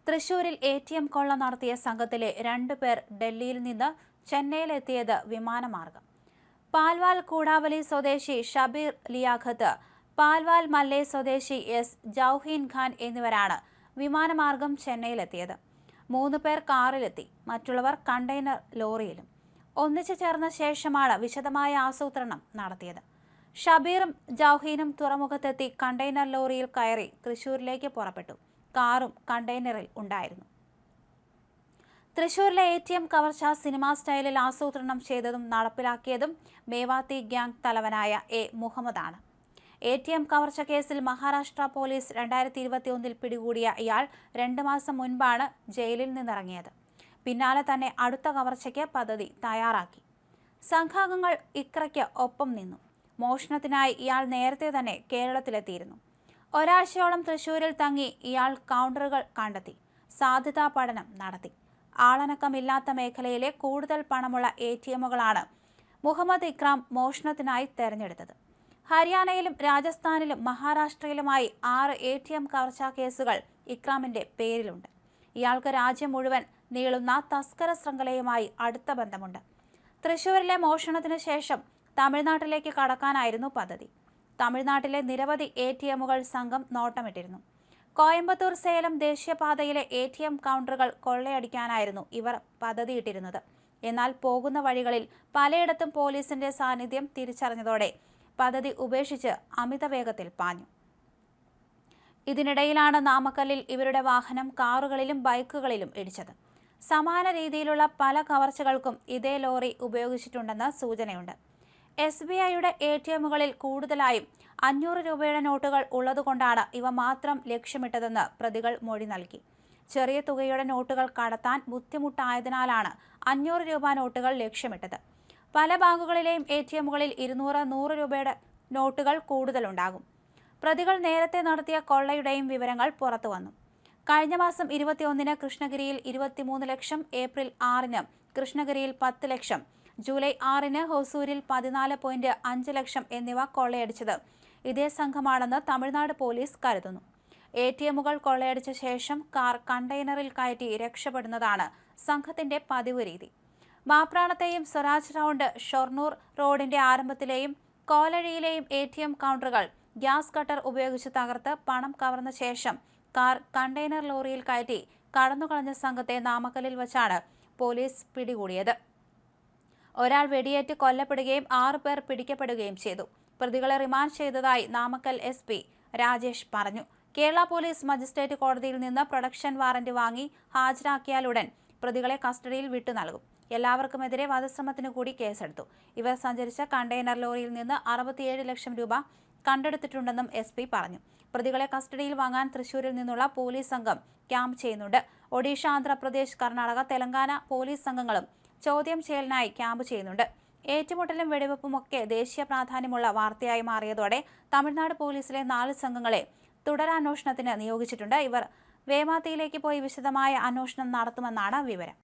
തൃശൂരിൽ ATM കൊള്ള നടത്തിയ സംഘത്തിലെ 2 പേർ ഡൽഹിയിൽ നിന്ന് ചെന്നൈയിലെത്തിയത് വിമാനമാർഗം. പാൽവാൽ കൂടാവലി സ്വദേശി ഷബീർ ലിയാഖത്ത്, പാൽവാൽ മല്ലേ സ്വദേശി എസ് ജൗഹീൻ ഖാൻ എന്നിവരാണ് വിമാനമാർഗം ചെന്നൈയിലെത്തിയത്. 3 പേർ കാറിലെത്തി, മറ്റുള്ളവർ കണ്ടെയ്നർ ലോറിയിലും. ഒന്നിച്ചു ചേർന്ന ശേഷമാണ് വിശദമായ ആസൂത്രണം നടത്തിയത്. ഷബീറും ജൗഹീനും തുറമുഖത്തെത്തി കണ്ടെയ്നർ ലോറിയിൽ കയറി തൃശൂരിലേക്ക് പുറപ്പെട്ടു. കാറും കണ്ടെയ്നറിൽ ഉണ്ടായിരുന്നു. തൃശൂരിലെ ATM കവർച്ച സിനിമാ സ്റ്റൈലിൽ ആസൂത്രണം ചെയ്തതും നടപ്പിലാക്കിയതും മേവാത്തി ഗ്യാങ് തലവനായ മുഹമ്മദാണ്. ATM കവർച്ച കേസിൽ മഹാരാഷ്ട്ര പോലീസ് 2021 പിടികൂടിയ ഇയാൾ 2 മാസം മുൻപാണ് ജയിലിൽ നിന്നിറങ്ങിയത്. പിന്നാലെ തന്നെ അടുത്ത കവർച്ചയ്ക്ക് പദ്ധതി തയ്യാറാക്കി. സംഘാംഗങ്ങൾ ഇക്രയ്ക്ക് ഒപ്പം നിന്നു. മോഷണത്തിനായി ഇയാൾ നേരത്തെ തന്നെ കേരളത്തിലെത്തിയിരുന്നു. ഒരാഴ്ചയോളം തൃശൂരിൽ തങ്ങി ഇയാൾ കൗണ്ടറുകൾ കണ്ടെത്തി സാധ്യതാ പഠനം നടത്തി. ആളനക്കമില്ലാത്ത മേഖലയിലെ കൂടുതൽ പണമുള്ള ATMകളാണ് മുഹമ്മദ് ഇക്രാം മോഷണത്തിനായി തെരഞ്ഞെടുത്തത്. ഹരിയാനയിലും രാജസ്ഥാനിലും മഹാരാഷ്ട്രയിലുമായി 6 ATM കവർച്ചാ കേസുകൾ ഇക്രാമിന്റെ പേരിലുണ്ട്. ഇയാൾക്ക് രാജ്യം മുഴുവൻ നീളുന്ന തസ്കര ശൃംഖലയുമായി അടുത്ത ബന്ധമുണ്ട്. തൃശൂരിലെ മോഷണത്തിന് ശേഷം തമിഴ്നാട്ടിലേക്ക് കടക്കാനായിരുന്നു പദ്ധതി. തമിഴ്നാട്ടിലെ നിരവധി ATMകൾ സംഘം നോട്ടമിട്ടിരുന്നു. കോയമ്പത്തൂർ സേലം ദേശീയപാതയിലെ ATM കൗണ്ടറുകൾ കൊള്ളയടിക്കാനായിരുന്നു ഇവർ പദ്ധതിയിട്ടിരുന്നത്. എന്നാൽ പോകുന്ന വഴികളിൽ പലയിടത്തും പോലീസിന്റെ സാന്നിധ്യം തിരിച്ചറിഞ്ഞതോടെ പദ്ധതി ഉപേക്ഷിച്ച് അമിത വേഗത്തിൽ പാഞ്ഞു. ഇതിനിടയിലാണ് നാമക്കല്ലിൽ ഇവരുടെ വാഹനം കാറുകളിലും ബൈക്കുകളിലും ഇടിച്ചത്. സമാന രീതിയിലുള്ള പല കവർച്ചകൾക്കും ഇതേ ലോറി ഉപയോഗിച്ചിട്ടുണ്ടെന്ന് സൂചനയുണ്ട്. SBIയുടെ ATMകളിൽ കൂടുതലായും 500 രൂപയുടെ നോട്ടുകൾ ഉള്ളതുകൊണ്ടാണ് ഇവ മാത്രം ലക്ഷ്യമിട്ടതെന്ന് പ്രതികൾ മൊഴി നൽകി. ചെറിയ തുകയുടെ നോട്ടുകൾ കടത്താൻ ബുദ്ധിമുട്ടായതിനാലാണ് 500 രൂപ നോട്ടുകൾ ലക്ഷ്യമിട്ടത്. പല ബാങ്കുകളിലെയും ATMകളിൽ 200, 100 രൂപയുടെ നോട്ടുകൾ കൂടുതലുണ്ടാകും. പ്രതികൾ നേരത്തെ നടത്തിയ കൊള്ളയുടെയും വിവരങ്ങൾ പുറത്തു വന്നു. കഴിഞ്ഞ മാസം 21-ന് കൃഷ്ണഗിരിയിൽ 23 ലക്ഷം, ഏപ്രിൽ 6-ന് കൃഷ്ണഗിരിയിൽ 10 ലക്ഷം, ജൂലൈ 6-ന് ഹൊസൂരിൽ 14.5 ലക്ഷം എന്നിവ കൊള്ളയടിച്ചത് ഇതേ സംഘമാണെന്ന് തമിഴ്നാട് പോലീസ് കരുതുന്നു. ATMകൾ കൊള്ളയടിച്ച ശേഷം കാർ കണ്ടെയ്നറിൽ കയറ്റി രക്ഷപ്പെടുന്നതാണ് സംഘത്തിന്റെ പതിവ് രീതി. മാപ്രാണത്തെയും സ്വരാജ് റൗണ്ട് ഷൊർണൂർ റോഡിന്റെ ആരംഭത്തിലെയും കോലഴിയിലെയും ATM കൗണ്ടറുകൾ ഗ്യാസ് കട്ടർ ഉപയോഗിച്ച് തകർത്ത് പണം കവർന്ന ശേഷം കാർ കണ്ടെയ്നർ ലോറിയിൽ കയറ്റി കടന്നുകളഞ്ഞ സംഘത്തെ നാമക്കല്ലിൽ വച്ചാണ് പോലീസ് പിടികൂടിയത്. ഒരാൾ വെടിയേറ്റ് കൊല്ലപ്പെടുകയും 6 പേർ പിടിക്കപ്പെടുകയും ചെയ്തു. പ്രതികളെ റിമാൻഡ് ചെയ്തതായി നാമക്കൽ SP രാജേഷ് പറഞ്ഞു. കേരള പോലീസ് മജിസ്ട്രേറ്റ് കോടതിയിൽ നിന്ന് പ്രൊഡക്ഷൻ വാറന്റ് വാങ്ങി ഹാജരാക്കിയാലുടൻ പ്രതികളെ കസ്റ്റഡിയിൽ വിട്ടു നൽകും. എല്ലാവർക്കുമെതിരെ വധശ്രമത്തിനു കൂടി കേസെടുത്തു. ഇവർ സഞ്ചരിച്ച കണ്ടെയ്നർ ലോറിയിൽ നിന്ന് 67 ലക്ഷം രൂപ കണ്ടെടുത്തിട്ടുണ്ടെന്നും SP പറഞ്ഞു. പ്രതികളെ കസ്റ്റഡിയിൽ വാങ്ങാൻ തൃശൂരിൽ നിന്നുള്ള പോലീസ് സംഘം ക്യാമ്പ് ചെയ്യുന്നുണ്ട്. ഒഡീഷ, ആന്ധ്രാപ്രദേശ്, കർണാടക, തെലങ്കാന പോലീസ് സംഘങ്ങളും ചോദ്യം ചെയ്യലിനായി ക്യാമ്പ് ചെയ്യുന്നുണ്ട്. ഏറ്റുമുട്ടലും വെടിവെപ്പുമൊക്കെ ദേശീയ പ്രാധാന്യമുള്ള വാർത്തയായി മാറിയതോടെ തമിഴ്നാട് പോലീസിലെ 4 സംഘങ്ങളെ തുടരന്വേഷണത്തിന് നിയോഗിച്ചിട്ടുണ്ട്. ഇവർ വേമാത്തിയിലേക്ക് പോയി വിശദമായ അന്വേഷണം നടത്തുമെന്നാണ് വിവരം.